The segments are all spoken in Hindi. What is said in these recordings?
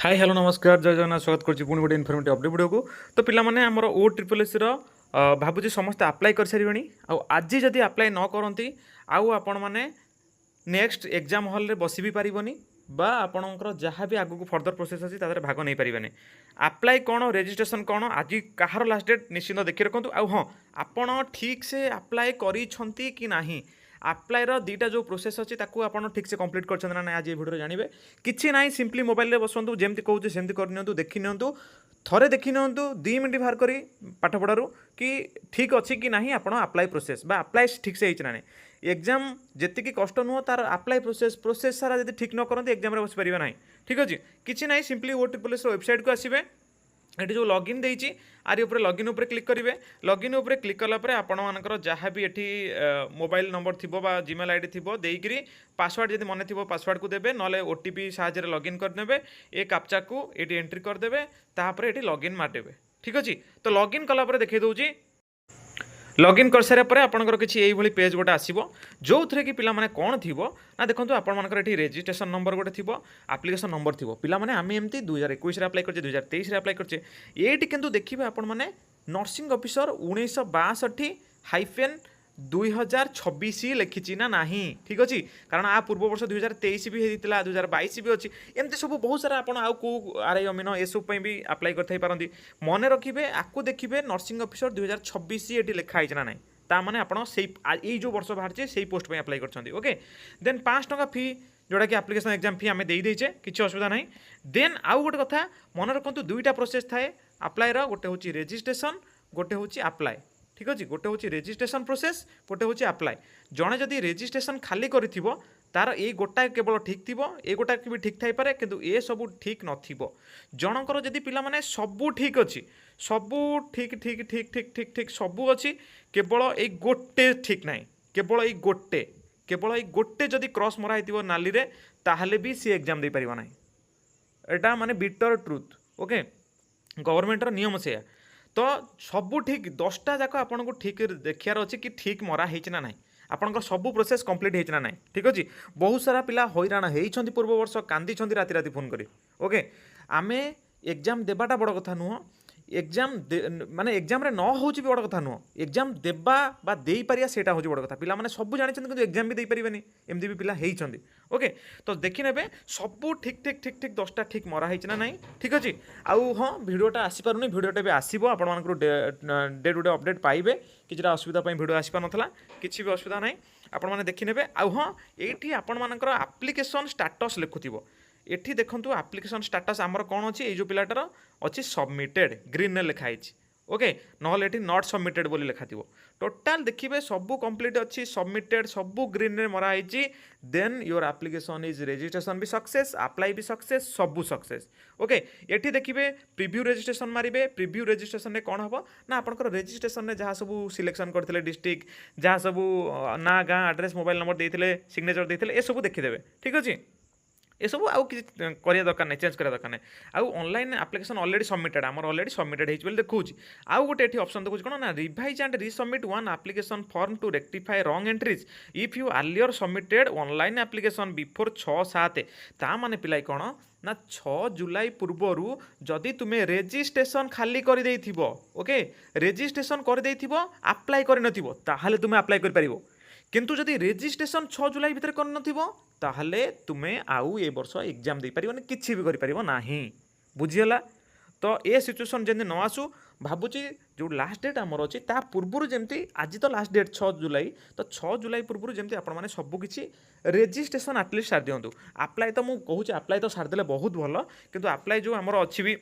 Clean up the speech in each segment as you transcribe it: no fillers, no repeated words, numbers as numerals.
हाय हेलो नमस्कार जय जगन्नाथ स्वागत करछि पुणी गोटे इनफॉर्मेटिव अपडेट वीडियो को। तो पिला माने हमर ओ ट्रिपल एस रो भाबुची समस्त अप्लाई कर सारिबेनी आ आज जदि अप्लाई न करंती आउ आपण माने नेक्स्ट एग्जाम हॉल रे बसी भी पारिबनी बा आपणकर जहाँ भी आगु फर्दर प्रोसेस अच्छी तादर भाग नहीं पारे। अप्लाई कौन रजिस्ट्रेशन कौन आज कहार लास्ट डेट निश्चित देखिए रखु। आ हाँ आपण ठीक से अप्लाई करिसंती कि नाही अप्लायर दुईटा जो प्रोसेस अच्छी आपड़ ठीक से कंप्लीट कर ना आज ये वीडियो जानवे कि ना सिंपली मोबाइल बसतु जमी कहूँ सेमती करनी देखी नि थरे देखी नि 2 मिनट बाहर कर पाठ पढ़ारू कि ठीक अच्छी कि ना आप अप्लाई प्रोसेस बा अप्लाई ठीक से ना एग्जाम जी कष्ट नुह तार अप्लाई प्रोसेस सारा जब ठीक न करते एग्जाम बस पारे ना। ठीक अच्छे कि ना सिंपली ओ ट्रिपल एस वेबसाइट को आसवे ये जो लॉगिन देती आरी ऊपर लॉगिन ऊपर क्लिक करेंगे। लॉगिन ऊपर क्लिक कलापर आपण जहाँ भी ये मोबाइल नंबर थी जीमेल आईडी थी देकरी पासवर्ड जब मन थी पासवर्ड को देवे ना ओटीपी साहाय्य लॉगिन करदे ए कैप्चा को ये एंट्री करदे तापर ये लॉगिन मारदेवे। ठीक अच्छे तो लॉगिन कलापर देखा दूसरी लॉगिन कर सारा पर आपंकर किसी यही पेज गोटे आसो जो थे कि पिला माने कौन थी ना देखो आपर ये रजिस्ट्रेशन नंबर गोटे थी आप्लिकेसन नंबर थी पिला माने आम एमती 2021 अप्लाई कर 2023 अप्लाई कर ये किंतु देखिए आपण मैंने नर्सिंग ऑफिसर 1962-2026 लिखी ना ना। ठीक अच्छे कारण आ पूर्व वर्ष 2023 भी होता 2022 भी अच्छी एमती सब बहुत सारा आपड़ आउ कौ आरआई अमीन ए सब भी अप्लाई करते मन रखिए आपको देखिए नर्सिंग ऑफिसर 2026 ये लिखाई ना ना ताने आप जो वर्ष बाहर से पोस्ट पर अप्लाई कर ओके। देन 5 टंका फी जोटा कि एप्लिकेशन एग्जाम फी आम देचे किसी असुविधा ना। देन आउ गोटे कथा मन रखु दुईटा प्रोसेस थाए अप्लाईर गोटे हूँ रजिस्ट्रेशन गोटे हूँ अप्लाई। ठीक अच्छे गोटे हूँ रजिस्ट्रेशन प्रोसेस गोटे हूँ अप्लाई जड़े जदि रजिस्ट्रेशन खाली कर तार ये गोटा केवल ठीक थी ये गोटा भी ठीक थी पारे किंतु ये सब ठीक नथिबो जनकर जदि पिला माने सबू ठीक अच्छी सबू ठीक ठीक ठीक ठीक ठीक ठीक सबू अच्छी केवल ये गोटे ठीक ना केवल ये गोटे जदि क्रॉस मरा हो नाली रे ताहले भी सी एग्जाम दे पारिबो ना। एटा माने बिटर ट्रुथ ओके गवर्नमेंट रो नियम से तो सबू ठीक 10टा जाक आपन को ठीक देखार अच्छे कि ठीक मरा होना ना आपंकर सबू प्रोसेस कंप्लीट होना ना। ठीक अच्छे बहुत सारा पिला हैरान होती पूर्व वर्ष कांदी राति राति फोन करी ओके आमे एग्जाम देवाटा बड़ कथा नुह एग्जाम माने एग्जाम रे न हो बड़ कथा नुह एग्जाम देवा बा दे पारिया सेटा हो बड़ कथा पिला माने सब जानते कि एग्जाम भी दे पारिबेनी एमती भी पिला होती ओके। तो देखि नेबे सबू ठीक ठीक ठीक ठीक 10टा ठीक मरा होना ना। ठीक अच्छे आउ हाँ भिडियोटा आसीपारुनी भिडियोटा भी आसो आपको डे टू डे अपडेट पाइबे कि असुविधा भिडियो आसीपार नाला किसी भी असुविधा ना आपण मैंने देखि नेबे। आउ हाँ ये आपणकर आप्लिकेसन स्टाटस लिखुथिबो एठी देखंतु आप्लिकेशन स्टाटस आमर कौन अच्छी ये जो पिलाटार अच्छी सबमिटेड ग्रीन ने लिखाई ओके ना ये नॉट सबमिटेड बोली लिखा थी टोटाल देखिए सबू कंप्लीट अच्छी सबमिटेड सबू ग्रीन रे मराई then your application is registration भी सक्सेस अप्लाई भी सक्सेस सबू सक्सेस ओके। ये देखिए प्रीव्यू रजिस्ट्रेशन मारे प्रीव्यू रजिस्ट्रेशन में कौन हम ना आपंकर रजिस्ट्रेशन में जहाँ सब सिलेक्शन करते डिस्ट्रिक्ट जहाँ सब ना गाँ एड्रेस मोबाइल नंबर देते सिग्नेचर देते ये सब देखीदे। ठीक अच्छे ये सब आउ कि करिया दरकार नहीं चेंज करिया दरकार नहीं आउ ऑनलाइन एप्लिकेशन ऑलरेडी सबमिटेड आमर ऑलरेडी सबमिटेड होइछ देखूँ आउ गोटे ये ऑप्शन देखुच कौन ना revise and resubmit one application form to rectify wrong entries if you earlier submitted online application before 6/7 ता माने पिलाई कौन ना 6 जुलाई पूर्वर जदि तुम्हें रेजिस्ट्रेशन खाली कर देइथिबो ओके रेजिस्ट्रेशन कर देइथिबो अप्लाई कर नथिबो ताहाले तुम्हें अप्लाई कर परिबो किंतु जदि रेजिस्ट्रेशन 6 जुलाई भितर कर नथिबो ताहले तुम्हें आउ ए वर्ष एग्जाम दे पारिबो किछि भी करि पारिबो नाही बुझियला। तो ए सिचुएशन जदि न आसु भाबुची जो लास्ट डेट आमर अच्छी ता पूर्वर जमती आज तो लास्ट डेट 6 जुलाई तो 6 जुलाई पूर्वर जमती आपण माने सब किछि रेजिस्ट्रेशन एटलिस्ट सार दियंतु अप्लाई तो मु कहूची अप्लाई तो सार देले बहुत भलो किंतु अप्लाई जो आमर अच्छी भी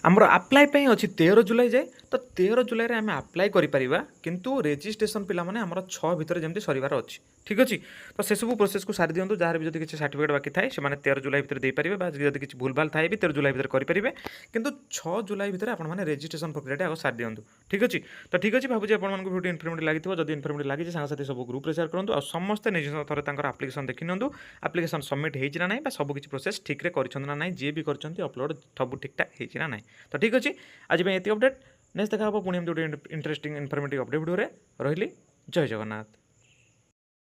आमर अप्लाई पे अच्छी 13 जुलाई जाए तो 13 जुलाई रे आम अप्लाई करिपरिबा किंतु रजिस्ट्रेशन पिला माने आमर 6 भितर जमती सरीबार अच्छी। ठीक अच्छे तो से सब प्रोसेस को सारी दिंतु जार भी जब किसी सर्टिफिकेट बाकी थाए से 13 जुलाई भितर दे पारिबे बा जदि किसी भूल भाल थाए भी 13 जुलाई भितर करिपरिबे किंतु 6 जुलाई भितर आपण माने रजिस्ट्रेशन प्रक्रिया आगे सारी दिंतु। ठीक अच्छे तो ठीक अच्छे भाबुची आपण मानक वीडियो इनफॉर्मेटिव लागिथिबो जदि इनफॉर्मेटिव लागिछि सांग साथी सब ग्रुप रे शेयर करंतु आ समस्त निज थरे तांकर एप्लिकेशन देखि नियंतु एप्लिकेशन सबमिट हेछि ना नाही बा सब किछि प्रोसेस ठीक रे करिछन ना नाही जे भी करछन्ती अपलोड सब ठीक ठाक हेछि ना नाही। तो ठीक अच्छे आज एति अपडेट नेक्स्ट देखा पुणी हम इंटरेस्टिंग इनफॉर्मेटिव अपडेट वीडियो रे रहिली जय जगन्नाथ।